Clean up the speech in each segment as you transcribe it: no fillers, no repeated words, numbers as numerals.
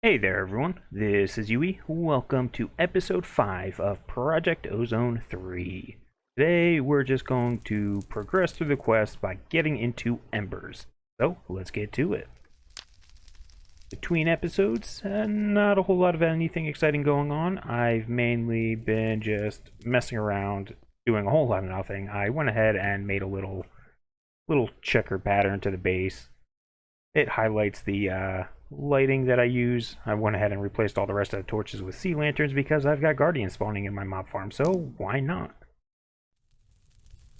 Hey there everyone, this is Yui. Welcome to episode 5 of Project Ozone 3. Today we're just going to progress through the quest by getting into Embers. So let's get to it. Between episodes, not a whole lot of anything exciting going on. I've mainly been just messing around, doing a whole lot of nothing. I went ahead and made a little checker pattern to the base. It highlights the lighting that I use. I went ahead and replaced all the rest of the torches with sea lanterns because I've got guardians spawning in my mob farm, so why not?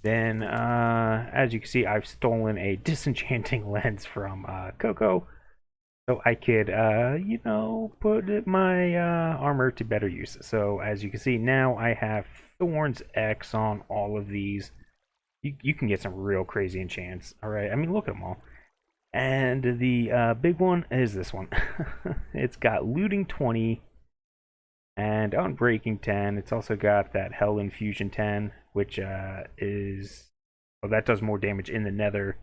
Then, as you can see, I've stolen a disenchanting lens from Coco, so I could, put my armor to better use. So, as you can see, now I have Thorns X on all of these. You can get some real crazy enchants, alright? I mean, look at them all. And the big one is this one. It's got looting 20 and unbreaking 10. It's also got that hell infusion 10, which is, well, that does more damage in the nether.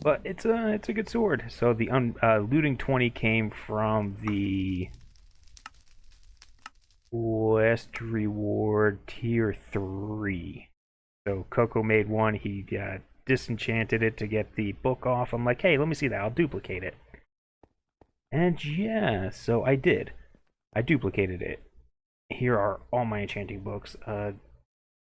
But it's a good sword. So the looting 20 came from the quest reward tier 3. So Coco made one. He disenchanted it to get the book off. I'm like, hey, let me see that. I'll duplicate it. And yeah, so I did. I duplicated it. Here are all my enchanting books.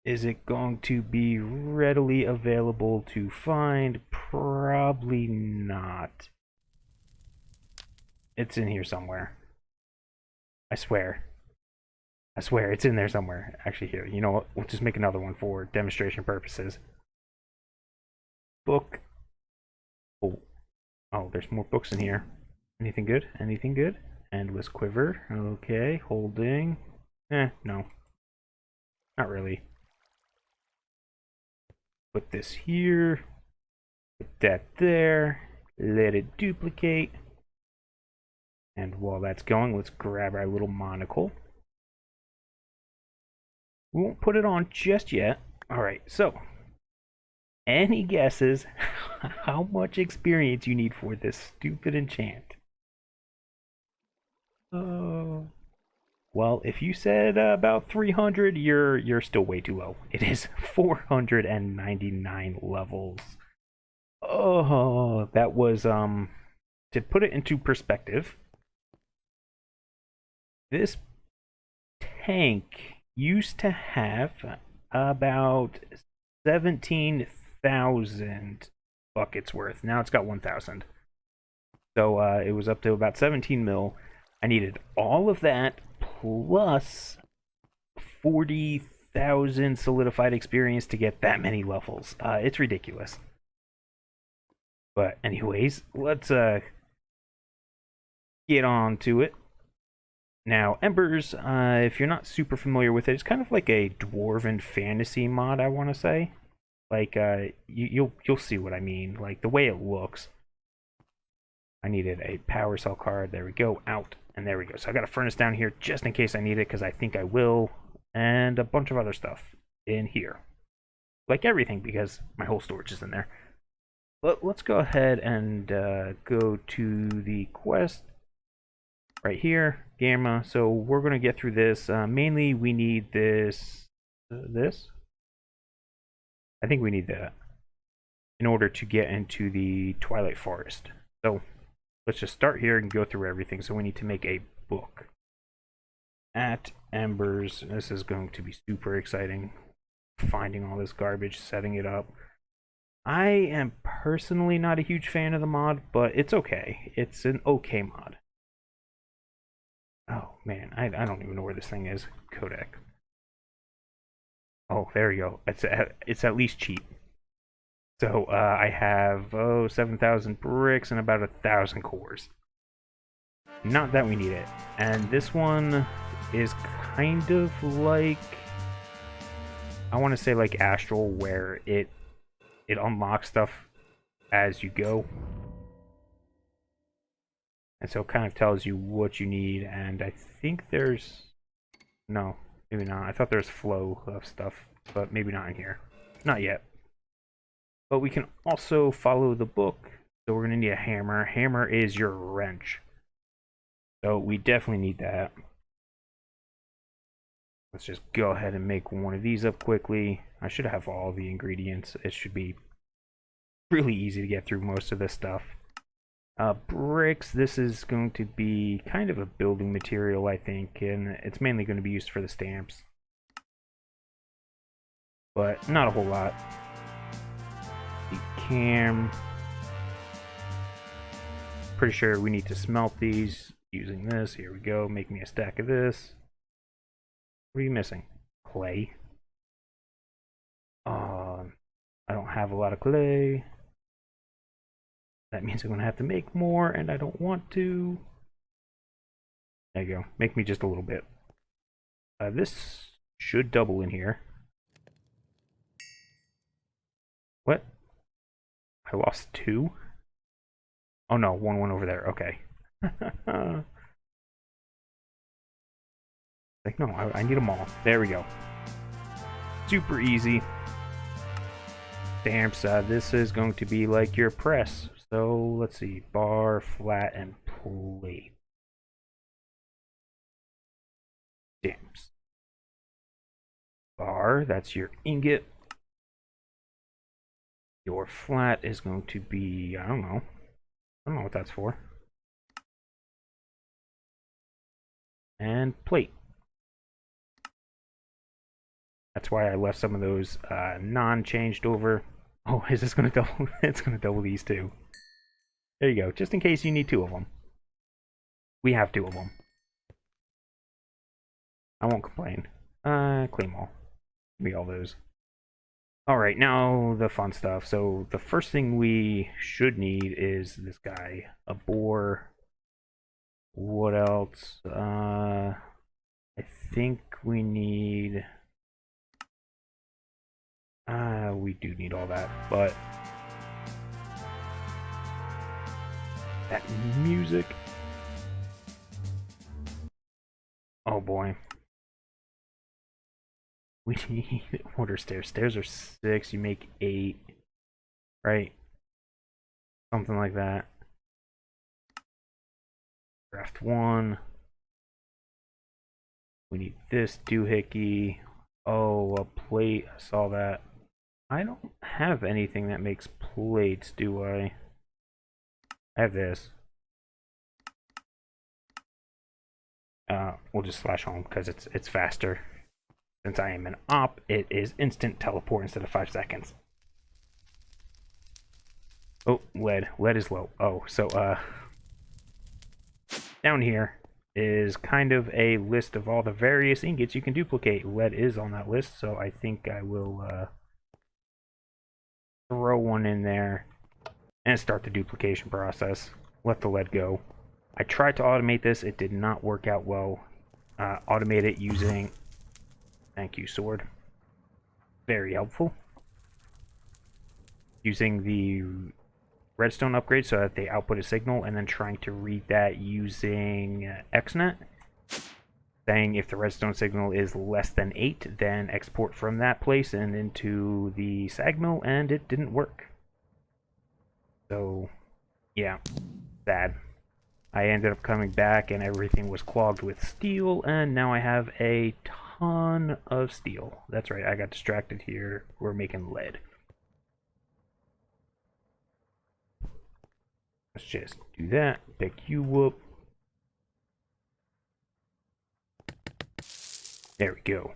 Is it going to be readily available to find? Probably not. It's in here somewhere. I swear. I swear, it's in there somewhere. Actually, here, you know what? We'll just make another one for demonstration purposes. Book. Oh, there's more books in here. Anything good? Anything good? Endless quiver. Okay, holding. No. Not really. Put this here. Put that there. Let it duplicate. And while that's going, let's grab our little monocle. We won't put it on just yet. Alright, so any guesses how much experience you need for this stupid enchant? Well, if you said about 300, you're still way too low. It is 499 levels. Oh, that was to put it into perspective, this tank used to have about 17,000 buckets worth. Now it's got 1,000. So it was up to about 17 mil. I needed all of that plus 40,000 solidified experience to get that many levels. It's ridiculous. But anyways, let's get on to it. Now, Embers, if you're not super familiar with it, it's kind of like a dwarven fantasy mod, I want to say. Like, you'll see what I mean. Like, the way it looks. I needed a power cell card. There we go. Out. And there we go. So I got a furnace down here just in case I need it, because I think I will. And a bunch of other stuff in here. Like everything, because my whole storage is in there. But let's go ahead and go to the quest right here. Gamma. So we're going to get through this. Mainly, we need this. This? I think we need that in order to get into the Twilight Forest. So let's just start here and go through everything. So we need to make a book. At Embers. This is going to be super exciting. Finding all this garbage, setting it up. I am personally not a huge fan of the mod, but it's okay. It's an okay mod. Oh man, I don't even know where this thing is. Codec. Oh, there we go. It's at least cheap. So I have 7,000 bricks and about 1,000 cores. Not that we need it. And this one is kind of like, I want to say like Astral, where it unlocks stuff as you go. And so it kind of tells you what you need, and I think there's... No, maybe not. I thought there's flow of stuff, but maybe not in here. Not yet. But we can also follow the book. So we're going to need a hammer. Hammer is your wrench. So we definitely need that. Let's just go ahead and make one of these up quickly. I should have all the ingredients. It should be really easy to get through most of this stuff. Bricks, this is going to be kind of a building material, I think, and it's mainly going to be used for the stamps. But not a whole lot. The cam. Pretty sure we need to smelt these using this. Here we go. Make me a stack of this. What are you missing? Clay. I don't have a lot of clay. That means I'm going to have to make more, and I don't want to. There you go. Make me just a little bit. This should double in here. What? I lost 2? Oh no, one went over there. Okay. Like, no, I need them all. There we go. Super easy. Stamps, this is going to be like your press. So, let's see. Bar, flat, and plate. Stamps. Bar, that's your ingot. Your flat is going to be, I don't know what that's for. And plate. That's why I left some of those non-changed over. Oh, is this going to double? It's going to double these too. There you go, just in case you need 2 of them. We have 2 of them. I won't complain. Claim all. Give me all those. Alright, now the fun stuff. So the first thing we should need is this guy. A boar. What else? I think we need... we do need all that, but... that music... Oh boy. We need... What are stairs? Stairs are 6, you make 8. Right? Something like that. Craft 1. We need this doohickey. Oh, a plate. I saw that. I don't have anything that makes plates, do I? I have this. We'll just slash home because it's faster. Since I am an op, it is instant teleport instead of 5 seconds. Oh, lead. Lead is low. Oh, so, down here is kind of a list of all the various ingots you can duplicate. Lead is on that list, so I think I will, throw one in there and start the duplication process. Let the lead go. I tried to automate this. It did not work out well. Automate it using... Thank you, sword. Very helpful. Using the redstone upgrade so that they output a signal, and then trying to read that using XNet. Saying if the redstone signal is less than 8, then export from that place and into the sag mill, and it didn't work. So, yeah, sad. I ended up coming back and everything was clogged with steel, and now I have a ton of steel. That's right, I got distracted here. We're making lead. Let's just do that. Pick you up. There we go.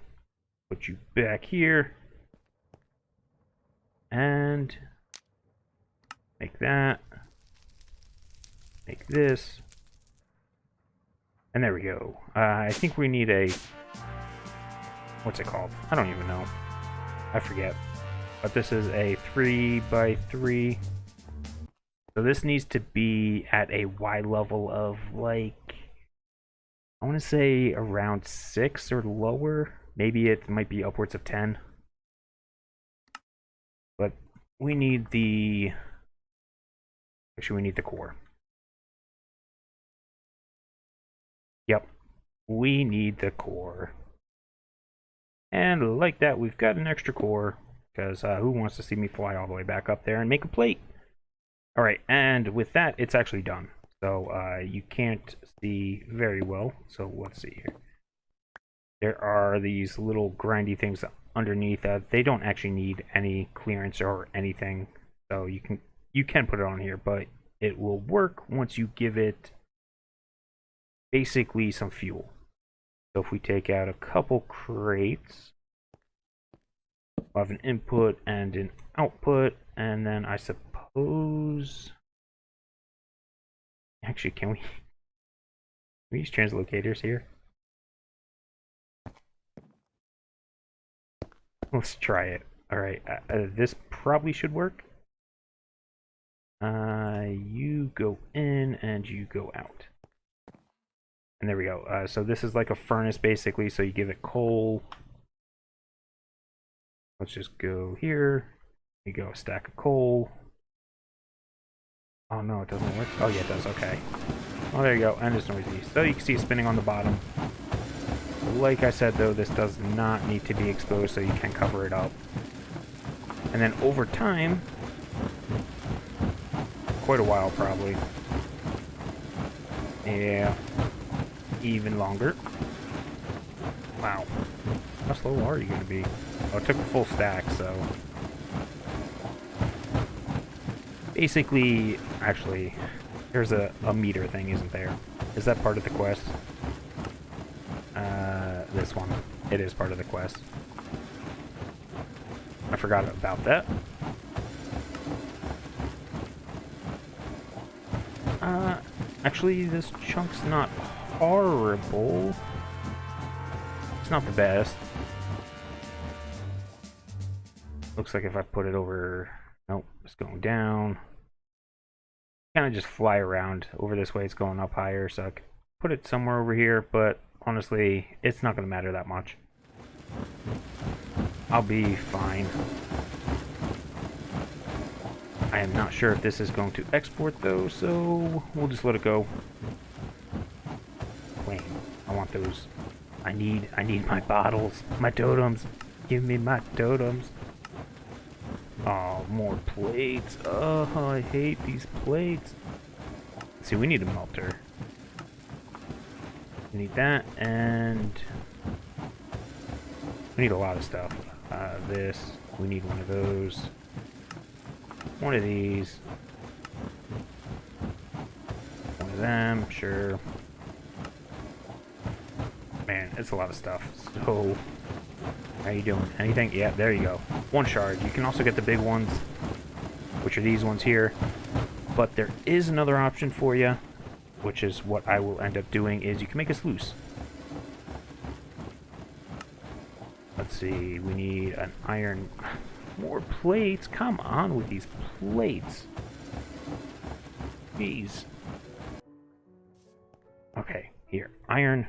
Put you back here. And make that. Make this. And there we go. I think we need a... What's it called? I don't even know. I forget. But this is a 3x3. So this needs to be at a Y level of, like... I want to say around 6 or lower. Maybe it might be upwards of 10. But we need the... Actually, we need the core. Yep. We need the core. And like that, we've got an extra core. Because who wants to see me fly all the way back up there and make a plate? Alright, and with that, it's actually done. So you can't see very well. So let's see here. There are these little grindy things underneath. They don't actually need any clearance or anything. So you can put it on here, but it will work once you give it basically some fuel. So if we take out a couple crates, we'll have an input and an output, and then I suppose... Actually, can we use translocators here? Let's try it. Alright, this probably should work. You go in and you go out. And there we go. So this is like a furnace basically, so you give it coal. Let's just go here. You go a stack of coal. Oh no, it doesn't work. Oh yeah, it does. Okay. Oh, there you go. And it's noisy. So you can see it spinning on the bottom. Like I said though, this does not need to be exposed, so you can cover it up. And then over time, quite a while probably. Yeah. Even longer. Wow. How slow are you going to be? Oh, it took a full stack, so... Basically, actually, there's a meter thing, isn't there? Is that part of the quest? This one. It is part of the quest. I forgot about that. Actually, this chunk's not horrible. It's not the best. Looks like if I put it over... Nope, it's going down. Kind of just fly around. Over this way, it's going up higher, so I could put it somewhere over here, but honestly, it's not going to matter that much. I'll be fine. I am not sure if this is going to export, though, so we'll just let it go. Claim. I want those. I need my bottles. My totems. Give me my totems. Oh, more plates. Oh, I hate these plates. See, we need a melter. We need that, and we need a lot of stuff. This. We need one of those. One of these. One of them, sure. Man, it's a lot of stuff. So, how you doing? Anything? Yeah, there you go. One shard. You can also get the big ones, which are these ones here. But there is another option for you, which is what I will end up doing, is you can make a sluice. Let's see, we need an iron... More plates? Come on with these plates. Jeez. Okay, here. Iron.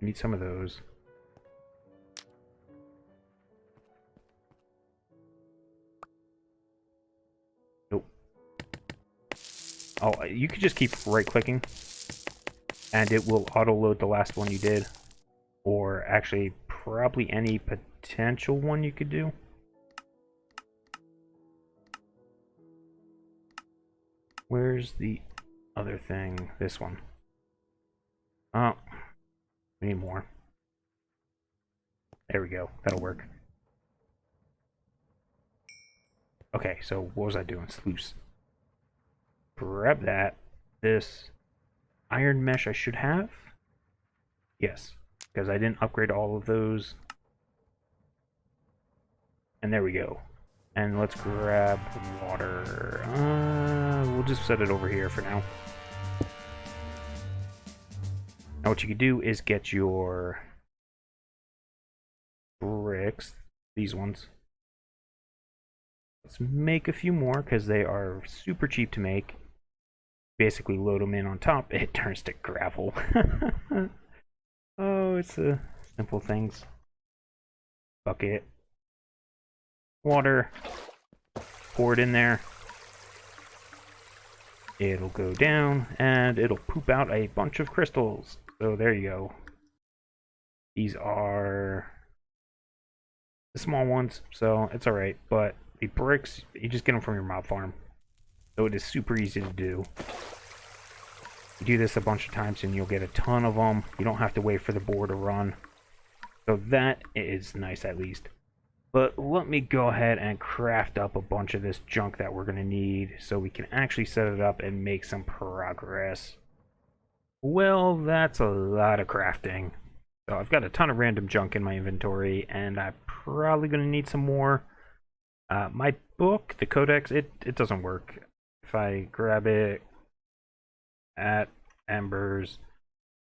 Need some of those. Nope. Oh, you could just keep right-clicking, and it will auto-load the last one you did. Or actually, probably any potential one you could do. Where's the other thing? This one. Oh, we need more. There we go. That'll work. Okay, so what was I doing? Sluice. Grab that. This iron mesh I should have. Yes, because I didn't upgrade all of those. And there we go. And let's grab water. We'll just set it over here for now. Now what you can do is get your bricks, these ones. Let's make a few more because they are super cheap to make. Basically load them in on top, it turns to gravel. Oh, it's simple things. Bucket. Water. Pour it in there. It'll go down, and it'll poop out a bunch of crystals. So there you go. These are the small ones, so it's alright. But the bricks, you just get them from your mob farm. So it is super easy to do. You do this a bunch of times and you'll get a ton of them. You don't have to wait for the boar to run. So that is nice at least. But let me go ahead and craft up a bunch of this junk that we're going to need so we can actually set it up and make some progress. Well, that's a lot of crafting. So I've got a ton of random junk in my inventory, and I'm probably going to need some more. My book, the codex, it doesn't work. If I grab it at Embers,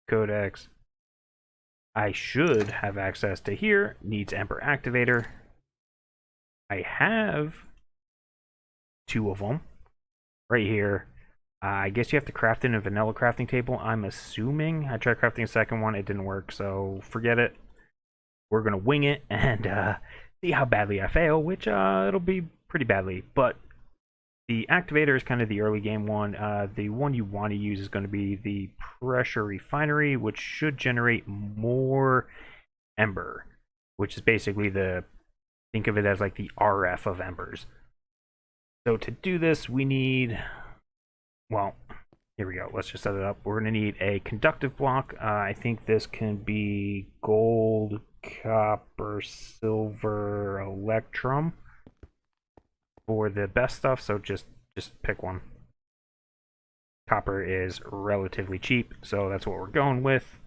codex, I should have access to here. Needs Ember Activator. I have 2 of them right here. I guess you have to craft in a vanilla crafting table, I'm assuming. I tried crafting a second one, it didn't work, so forget it. We're gonna wing it and see how badly I fail, which it'll be pretty badly. But the activator is kind of the early game one. The one you want to use is going to be the pressure refinery, which should generate more ember, which is basically think of it as like the RF of embers. So to do this, we need, well, here we go. Let's just set it up. We're going to need a conductive block. I think this can be gold, copper, silver, electrum for the best stuff. So just pick one. Copper is relatively cheap, so that's what we're going with.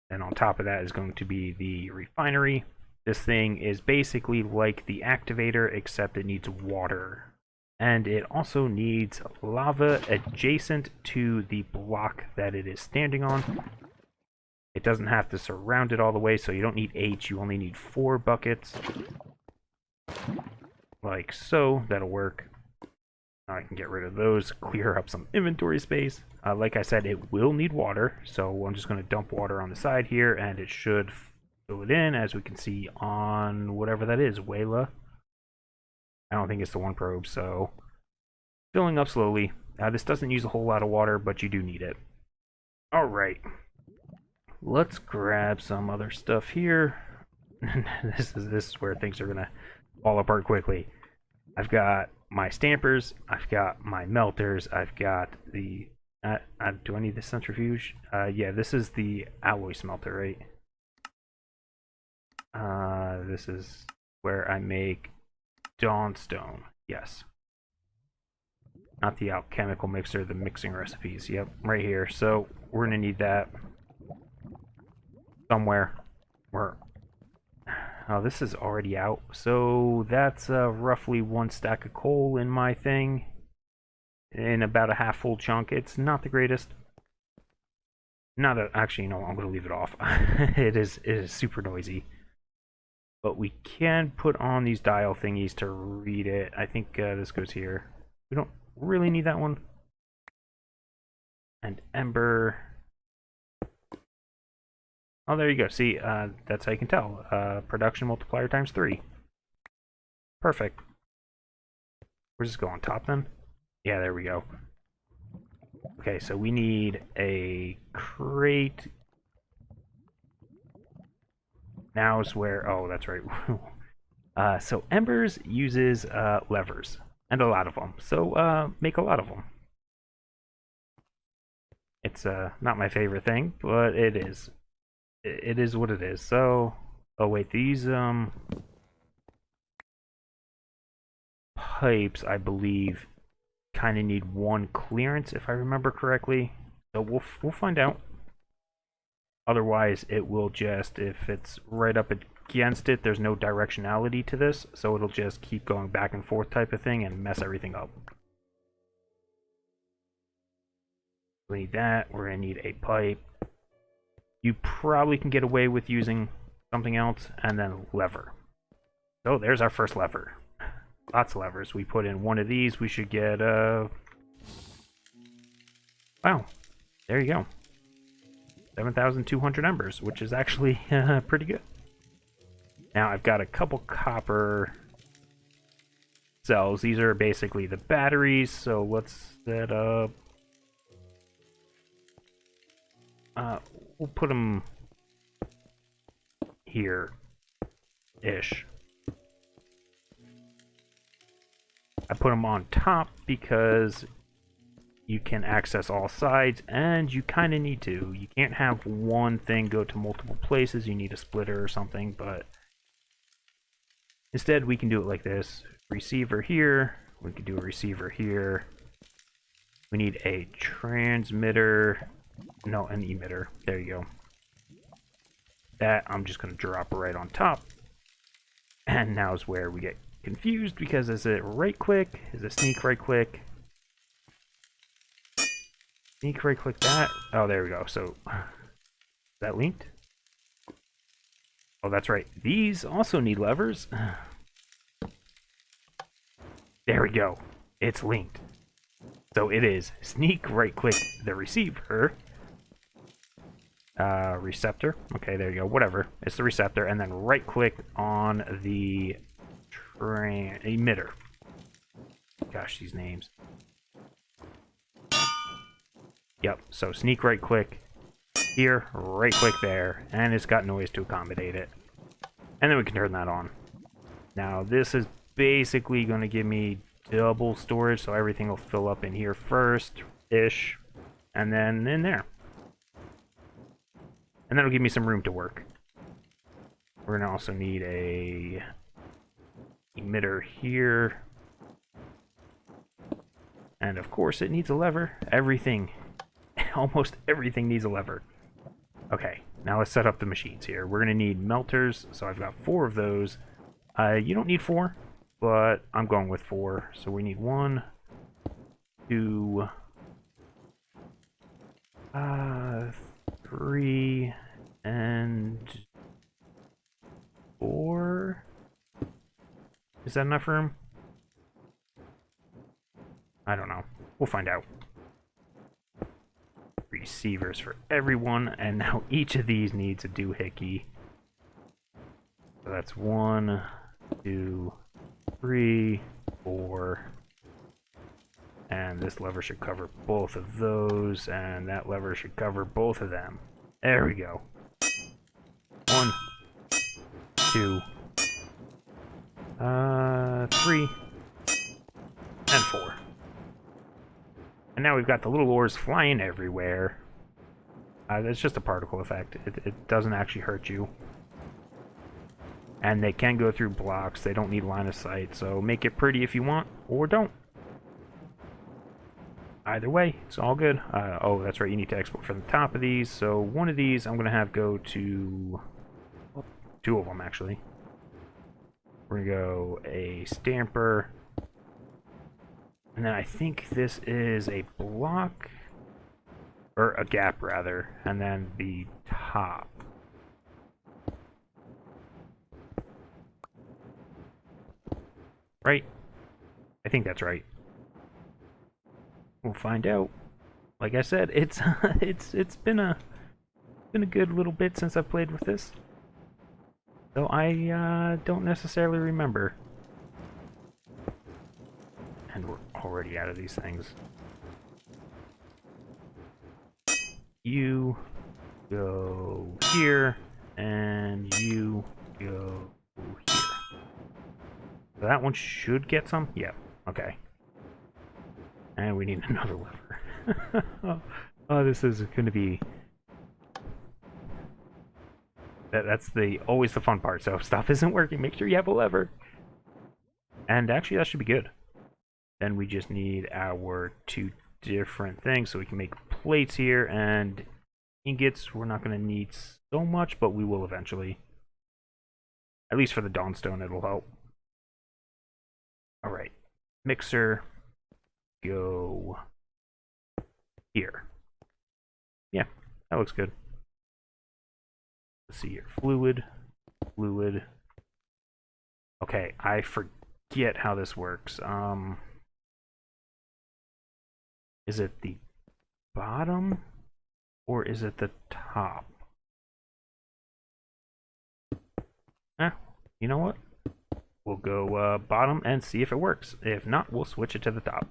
And on top of that is going to be the refinery. This thing is basically like the activator, except it needs water. And it also needs lava adjacent to the block that it is standing on. It doesn't have to surround it all the way, so you don't need 8, you only need 4 buckets. Like so, that'll work. Now I can get rid of those, clear up some inventory space. Like I said, it will need water, so I'm just going to dump water on the side here, and it should fill it in, as we can see on whatever that is, Wayla. I don't think it's the one probe, so filling up slowly. This doesn't use a whole lot of water, but you do need it. Alright, let's grab some other stuff here. This is where things are going to fall apart quickly. I've got my stampers, I've got my melters, I've got the... do I need the centrifuge? Yeah, this is the alloy smelter, right? This is where I make Dawnstone. Yes. Not the alchemical mixer, the mixing recipes. Yep, right here. So we're gonna need that somewhere. Oh, this is already out. So that's roughly 1 stack of coal in my thing. In about a half full chunk. It's not the greatest. Actually, no, I'm gonna leave it off. It is super noisy. But we can put on these dial thingies to read it. I think this goes here. We don't really need that one. And ember. Oh, there you go. See, that's how you can tell. Production multiplier times 3. Perfect. Where's this go, on top then? Yeah, there we go. Okay, so we need a crate. Now is where... Oh, that's right. So Embers uses levers. And a lot of them. So make a lot of them. It's not my favorite thing, but it is. It is what it is. So... Oh, wait. These pipes, I believe, kind of need 1 clearance, if I remember correctly. So we'll find out. Otherwise, it will just, if it's right up against it, there's no directionality to this, so it'll just keep going back and forth type of thing and mess everything up. We need that. We're going to need a pipe. You probably can get away with using something else, and then lever. So there's our first lever. Lots of levers. We put in 1 of these, we should get, wow. There you go. 7,200 embers, which is actually pretty good. Now I've got a couple copper cells. These are basically the batteries, so let's set up... we'll put them here-ish. I put them on top because you can access all sides, and you kind of need to. You can't have one thing go to multiple places. You need a splitter or something, but instead we can do it like this. Receiver here. We can do a receiver here. We need a transmitter. No, an emitter. There you go. That I'm just going to drop right on top. And now is where we get confused, because is it right click? Is it sneak right click? Sneak right click that. Oh, there we go. So, is that linked? Oh, that's right. These also need levers. There we go. It's linked. So it is sneak right click the receiver. Receptor. Okay, there you go. Whatever. It's the receptor. And then right click on the emitter. Gosh, these names. Yep, so sneak right click here, right click there, and it's got noise to accommodate it. And then we can turn that on. Now this is basically going to give me double storage, so everything will fill up in here first-ish, and then in there. And that'll give me some room to work. We're going to also need a emitter here. And of course it needs a lever. Everything. Almost everything needs a lever. Okay, now let's set up the machines here. We're going to need melters, so I've got 4 of those. You don't need 4, but I'm going with 4. So we need 1, 2, 3, and 4. Is that enough room? I don't know. We'll find out. Receivers for everyone, and now each of these needs a doohickey. So that's 1, 2, 3, 4. And this lever should cover both of those, and that lever should cover both of them. There we go. 1, 2, 3, and 4. And now we've got the little ores flying everywhere. It's just a particle effect. It doesn't actually hurt you. And they can go through blocks. They don't need line of sight. So make it pretty if you want, or don't. Either way, it's all good. Oh, that's right. You need to export from the top of these. So one of these I'm going to have go to... 2 of them, actually. We're going to go a stamper. And then I think this is a block, or a gap rather, and then the top. Right? I think that's right. We'll find out. Like I said, it's it's been a good little bit since I've played with this, so I don't necessarily remember. And we're already out of these things. You go here, and you go here. So that one should get some? Yeah, okay. And we need another lever. Oh, this is going to be... That's always the fun part. So if stuff isn't working, make sure you have a lever. And actually, that should be good. Then we just need our 2 different things, so we can make plates here, and ingots we're not going to need so much, but we will eventually. At least for the Dawnstone, it'll help. Alright, mixer, go here. Yeah, that looks good. Let's see here, fluid. Okay, I forget how this works. Is it the bottom, or is it the top? You know what? We'll go bottom and see if it works. If not, we'll switch it to the top.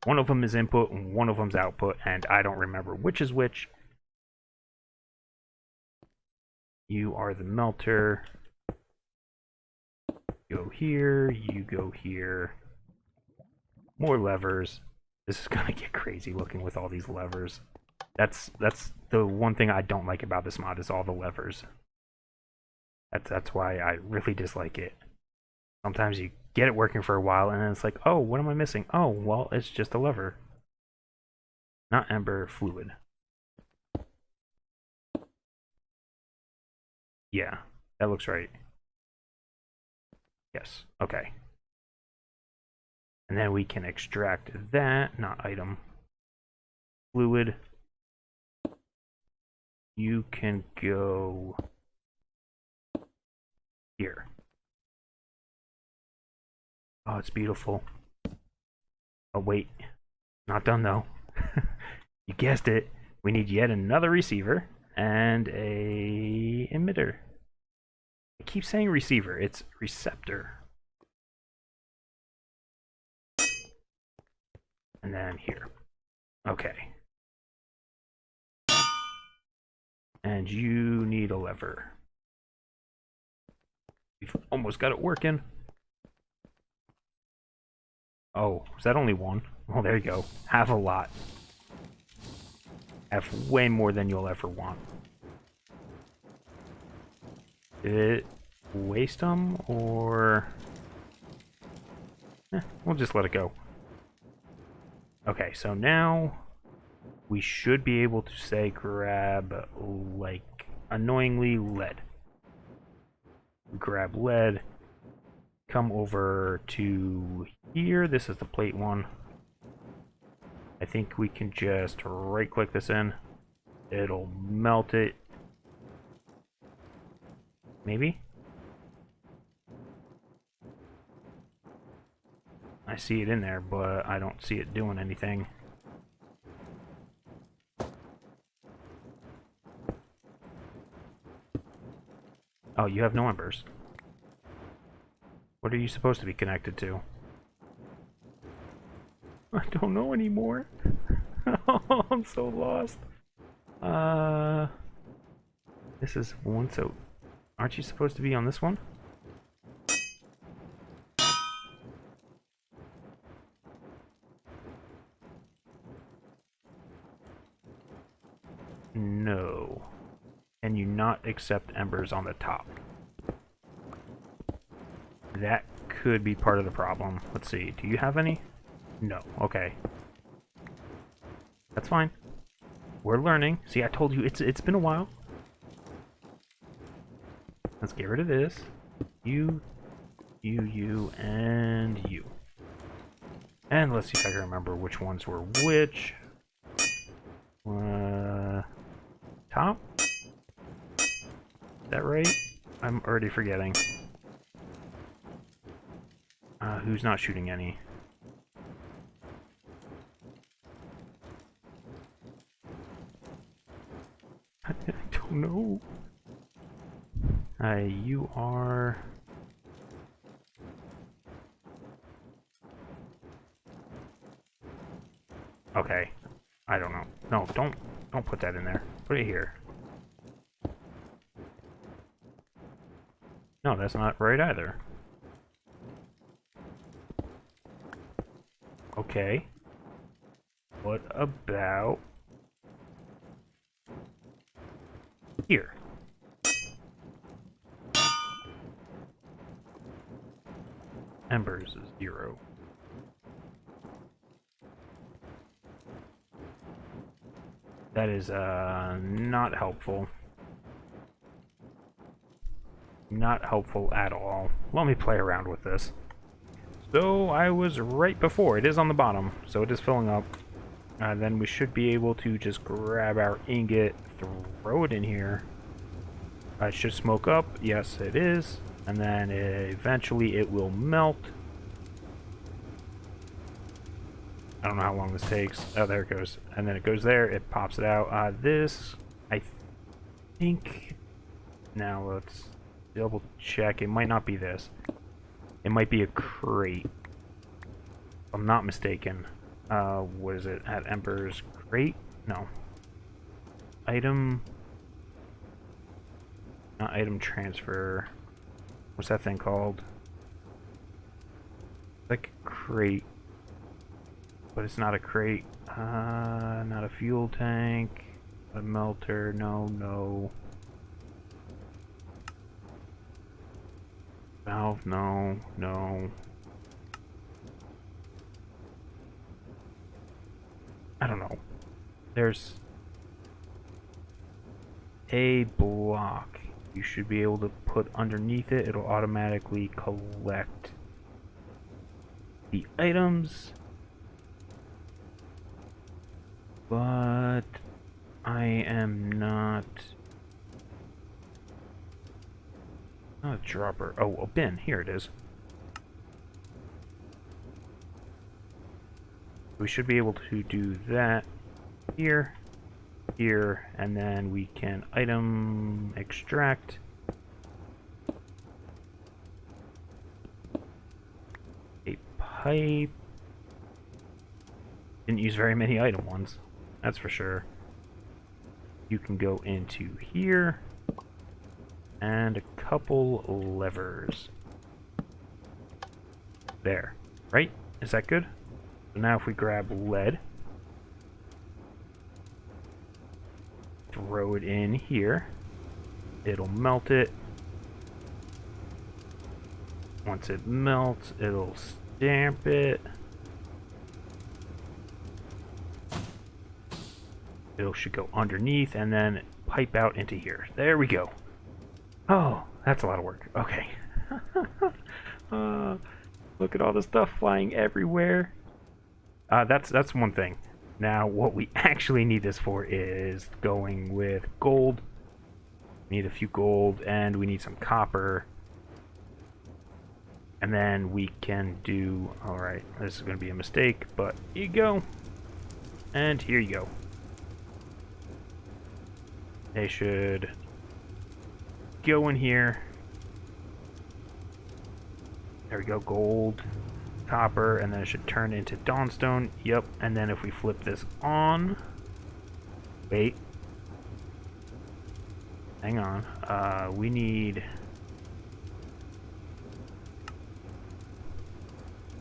One of them is input and one of them's output, and I don't remember which is which. You are the melter. Go here, you go here. More levers. This is gonna get crazy looking with all these levers. That's the one thing I don't like about this mod is all the levers. That's why I really dislike it. Sometimes you get it working for a while and then it's like, oh, what am I missing? Oh, well, it's just a lever. Not ember, fluid. Yeah, that looks right. Yes, okay. And then we can extract that, not item. Fluid. You can go here. Oh, it's beautiful. Oh, wait. Not done, though. You guessed it. We need yet another receiver and a emitter. I keep saying receiver. It's receptor. And then here. Okay. And you need a lever. We've almost got it working. Oh, is that only one? Oh, there you go. Have a lot. Have way more than you'll ever want. Did it waste them, or... we'll just let it go. Okay, so now we should be able to say grab, like, annoyingly lead. Grab lead. Come over to here. This is the plate one. I think we can just right-click this in. It'll melt it. Maybe? I see it in there, but I don't see it doing anything. Oh, you have no embers. What are you supposed to be connected to? I don't know anymore. Oh, I'm so lost. This is one, so aren't you supposed to be on this one? No. Can you not accept embers on the top? That could be part of the problem. Let's see. Do you have any? No. Okay. That's fine. We're learning. See, I told you it's been a while. Let's get rid of this. You, and you. And let's see if I can remember which ones were which. Top? Is that right? I'm already forgetting. Who's not shooting any? I don't know. You are... Okay. I don't know. No, don't put that in there. Put it here. No, that's not right either. Okay. What about here? Embers is 0. That is not helpful. Not helpful at all. Let me play around with this. So I was right before. It is on the bottom, so it is filling up. Then we should be able to just grab our ingot, throw it in here. It should smoke up. Yes, it is. And then eventually it will melt. I don't know how long this takes. Oh, there it goes. And then it goes there. It pops it out. This, I think... Now let's double check. It might not be this. It might be a crate. If I'm not mistaken. What is it? At Embers crate? No. Item... Not item transfer. What's that thing called? Like crate. But it's not a crate. Not a fuel tank. A melter. No, no. Valve. No, no. I don't know. There's a block you should be able to put underneath it. It'll automatically collect the items. But I am not a dropper. Oh, a bin. Here it is. We should be able to do that here, here, and then we can item extract. A pipe. Didn't use very many item ones, that's for sure. You can go into here, and a couple levers. There, right? Is that good? So now if we grab lead, throw it in here, it'll melt it. Once it melts, it'll stamp it. It should go underneath and then pipe out into here. There we go. Oh, that's a lot of work. Okay. Look at all the stuff flying everywhere. That's one thing. Now, what we actually need this for is going with gold. We need a few gold, and we need some copper. And then we can do... Alright, this is going to be a mistake, but here you go. And here you go. They should go in here. There we go, gold. Copper, and then it should turn into dawnstone. Yep, and then if we flip this on, wait, hang on, we need,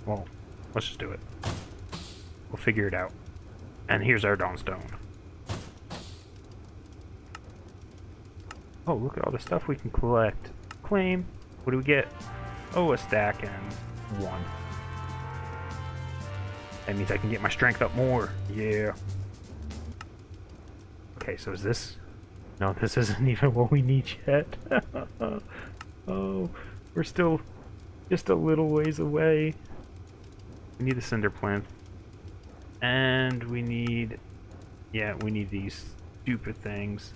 well, let's just do it. We'll figure it out. And here's our dawnstone. Oh, look at all the stuff we can collect. Claim. What do we get? Oh, a stack and one. That means I can get my strength up more. Yeah. Okay, so is this... No, this isn't even what we need yet. Oh, we're still just a little ways away. We need a cinder plant. And we need... Yeah, we need these stupid things.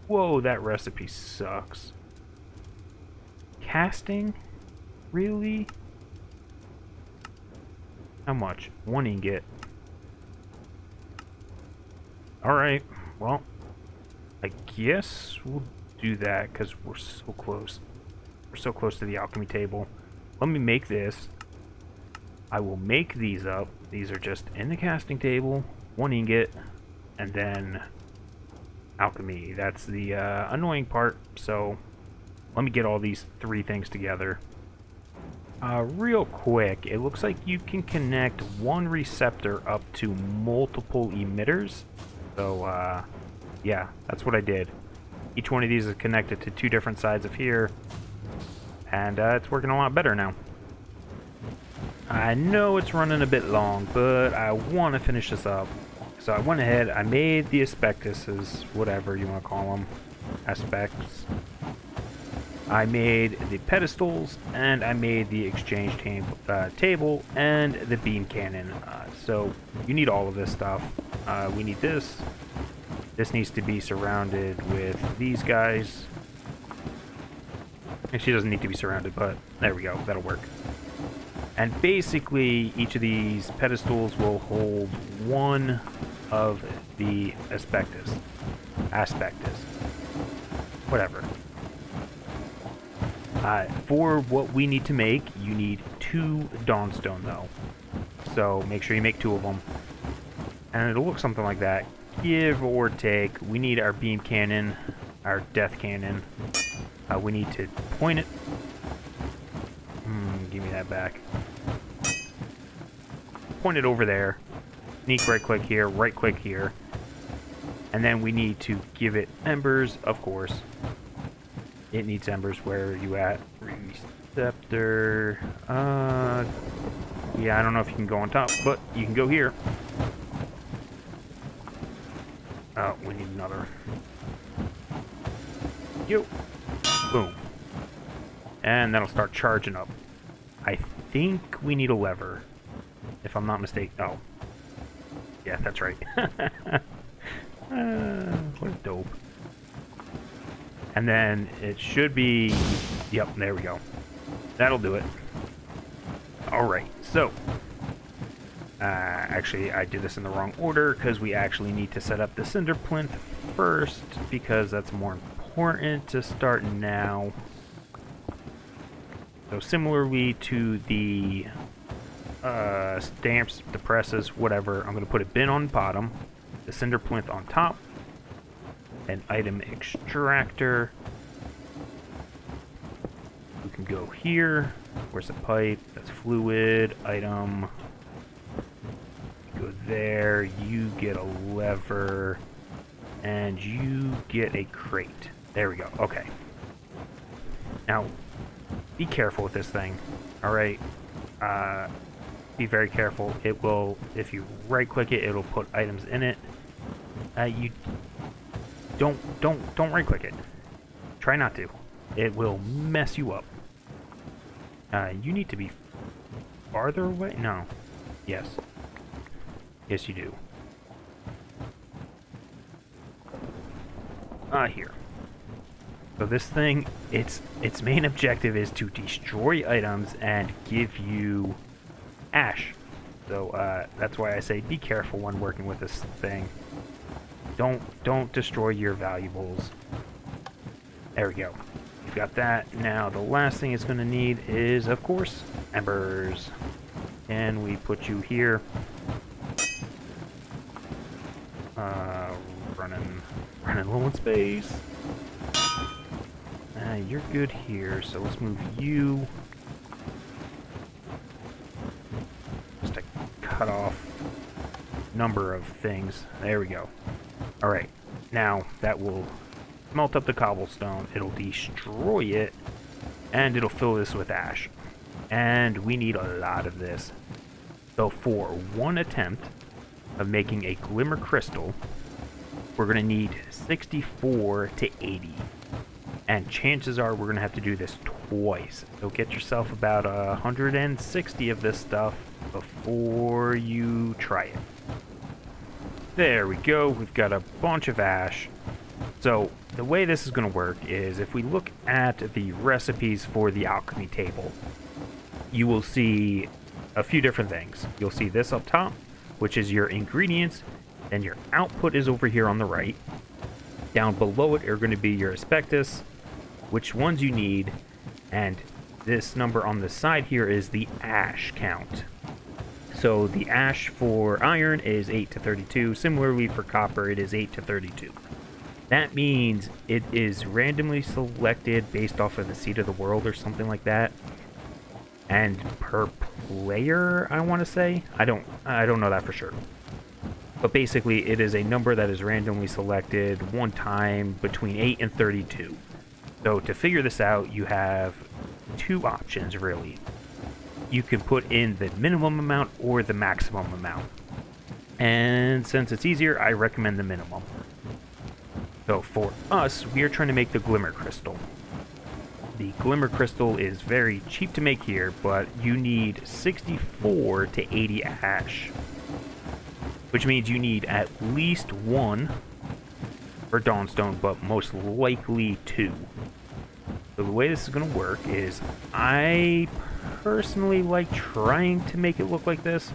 Whoa, that recipe sucks. Casting? Really? How much? 1 ingot. Alright, well, I guess we'll do that because we're so close. We're so close to the alchemy table. Let me make this. I will make these up. These are just in the casting table, 1 ingot, and then alchemy. That's the annoying part, so let me get all these 3 things together. Real quick, it looks like you can connect one receptor up to multiple emitters. So, yeah, that's what I did. Each one of these is connected to 2 different sides of here. And it's working a lot better now. I know it's running a bit long, but I want to finish this up. So I went ahead, I made the aspectuses, whatever you want to call them, aspects. I made the pedestals, and I made the exchange table, and the beam cannon. So you need all of this stuff. We need this. This needs to be surrounded with these guys. And she doesn't need to be surrounded, but there we go. That'll work. And basically, each of these pedestals will hold one of the aspectus. Whatever. For what we need to make, you need 2 dawnstone, though. So make sure you make 2 of them. And it'll look something like that. Give or take. We need our beam cannon, our death cannon. We need to point it. Give me that back. point it over there. Sneak right click here, right click here. And then we need to give it embers, of course. It needs embers. Where are you at? Receptor. Yeah, I don't know if you can go on top, but you can go here. Oh, we need another. Yo. Boom. And that'll start charging up. I think we need a lever, if I'm not mistaken. Oh. Yeah, that's right. What a dope. And then it should be... Yep, there we go. That'll do it. Alright, so... actually, I did this in the wrong order, because we actually need to set up the cinder plinth first, because that's more important to start now. So similarly to the stamps, the presses, whatever, I'm going to put a bin on the bottom, the cinder plinth on top, an item extractor. We can go here. Where's the pipe? That's fluid. Item. Go there. You get a lever. And you get a crate. There we go. Okay. Now, be careful with this thing. Alright. Be very careful. It will, if you right click it, it'll put items in it. You don't right click it. Try not to. It will mess you up. You need to be farther away? No. Yes. Yes, you do. Here. So this thing, its main objective is to destroy items and give you ash. So that's why I say be careful when working with this thing. Don't destroy your valuables. There we go. We've got that. Now the last thing it's going to need is, of course, embers. And we put you here. Running low in space. You're good here, so let's move you. Just to cut off number of things. There we go. Alright, now that will melt up the cobblestone, it'll destroy it, and it'll fill this with ash. And we need a lot of this. So for one attempt of making a glimmer crystal, we're going to need 64 to 80. And chances are we're going to have to do this twice. So get yourself about 160 of this stuff before you try it. There we go. We've got a bunch of ash. So the way this is going to work is if we look at the recipes for the alchemy table, you will see a few different things. You'll see this up top, which is your ingredients, and your output is over here on the right. Down below it are going to be your asbestos, which ones you need, and this number on the side here is the ash count. So the ash for iron is 8 to 32. Similarly for copper, it is 8 to 32. That means it is randomly selected based off of the seed of the world or something like that. And per player, I want to say. I don't know that for sure. But basically, it is a number that is randomly selected one time between 8 and 32. So to figure this out, you have two options, really. You can put in the minimum amount or the maximum amount. And since it's easier, I recommend the minimum. So for us, we are trying to make the glimmer crystal. The glimmer crystal is very cheap to make here, but you need 64 to 80 ash. Which means you need at least one for dawnstone, but most likely two. So the way this is going to work is I personally like trying to make it look like this,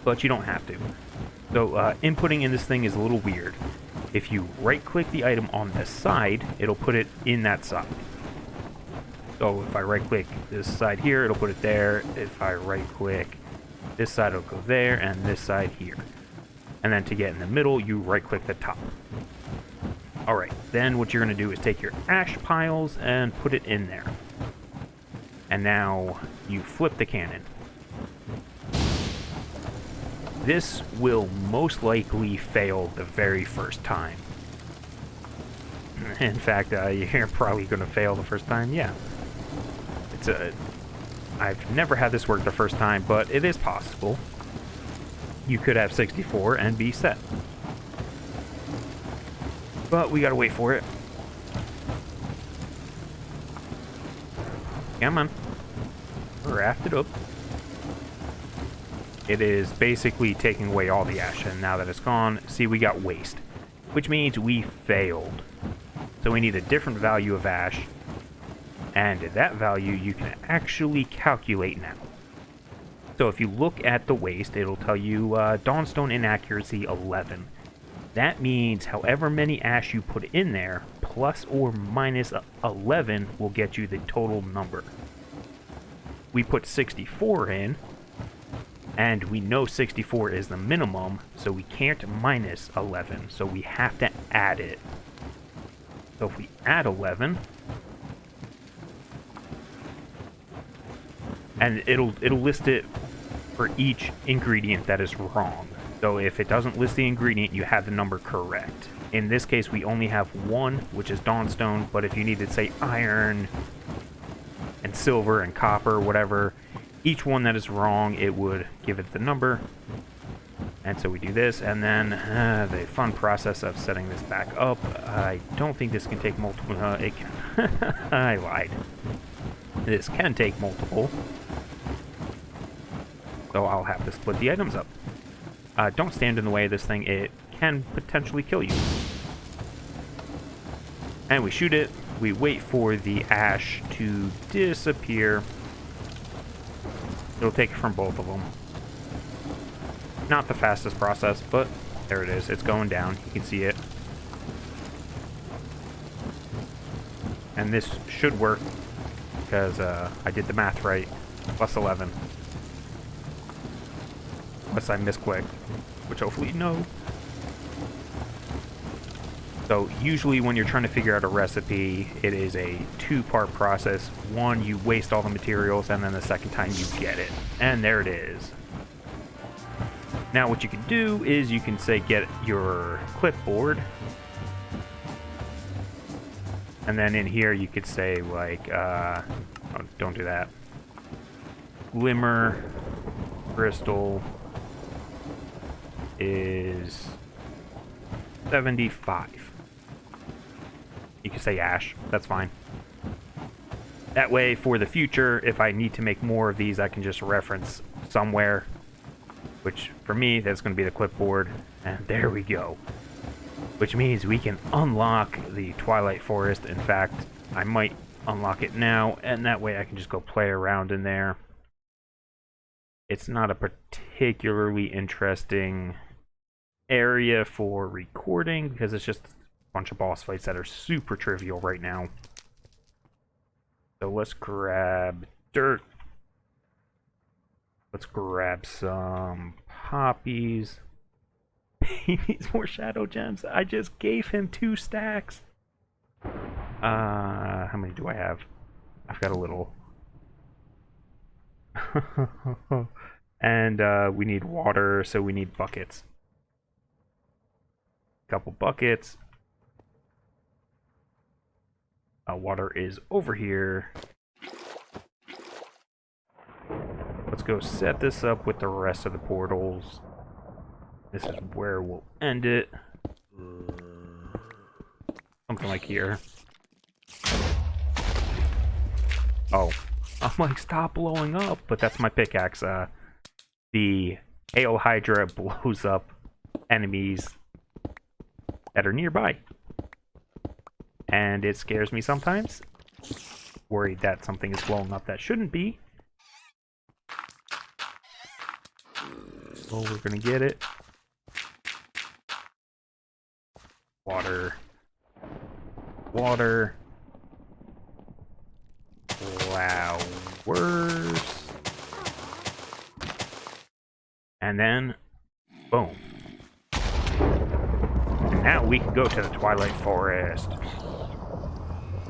but you don't have to. So inputting in this thing is a little weird. If you right-click the item on the side, it'll put it in that side. So if I right-click this side here, it'll put it there. If I right-click this side, it'll go there, and this side here. And then to get in the middle, you right-click the top. Alright, then what you're going to do is take your ash piles and put it in there. And now you flip the cannon. This will most likely fail the very first time. In fact, you're probably going to fail the first time, yeah. I've never had this work the first time, but it is possible. You could have 64 and be set. But we gotta wait for it. Come on. Raft it up. It is basically taking away all the ash, and now that it's gone, see, we got waste. Which means we failed. So we need a different value of ash, and that value you can actually calculate now. So if you look at the waste, it'll tell you Dawnstone inaccuracy 11. That means however many ash you put in there, plus or minus 11 will get you the total number. We put 64 in, and we know 64 is the minimum, so we can't minus 11, so we have to add it. So if we add 11, and it'll list it for each ingredient that is wrong. So if it doesn't list the ingredient, you have the number correct. In this case, we only have one, which is Dawnstone, but if you needed, say, iron and silver and copper, whatever, each one that is wrong, it would give it the number. And so we do this, and then the fun process of setting this back up. I don't think this can take multiple. It can. I lied. This can take multiple. So I'll have to split the items up. Don't stand in the way of this thing. It can potentially kill you. And we shoot it. We wait for the ash to disappear. It'll take it from both of them. Not the fastest process, but there it is. It's going down. You can see it. And this should work because I did the math right. Plus 11. Unless I misclicked, which hopefully no. So usually when you're trying to figure out a recipe, it is a two-part process. One, you waste all the materials, and then the second time you get it. And there it is. Now what you can do is you can say get your clipboard. And then in here you could say like, oh, don't do that. Glimmer, crystal is 75. You can say ash, that's fine. That way, for the future, if I need to make more of these, I can just reference somewhere. Which, for me, that's going to be the clipboard. And there we go. Which means we can unlock the Twilight Forest. In fact, I might unlock it now, and that way I can just go play around in there. It's not a particularly interesting area for recording because it's just a bunch of boss fights that are super trivial right now. So let's grab dirt. Let's grab some poppies. He needs more shadow gems. I just gave him 2 stacks. How many do I have? I've got a little. And we need water, so we need buckets. Couple buckets. Water is over here. Let's go set this up with the rest of the portals. This is where we'll end it. Something like here. Oh. I'm like, stop blowing up. But that's my pickaxe. The Hail Hydra blows up enemies that are nearby. And it scares me sometimes. Worried that something is blowing up that shouldn't be. Oh, we're gonna get it. Water. Water. Flowers. And then, boom. And now we can go to the Twilight Forest.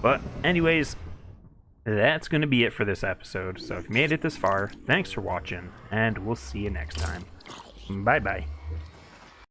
But anyways, that's going to be it for this episode. So if you made it this far, thanks for watching, and we'll see you next time. Bye bye.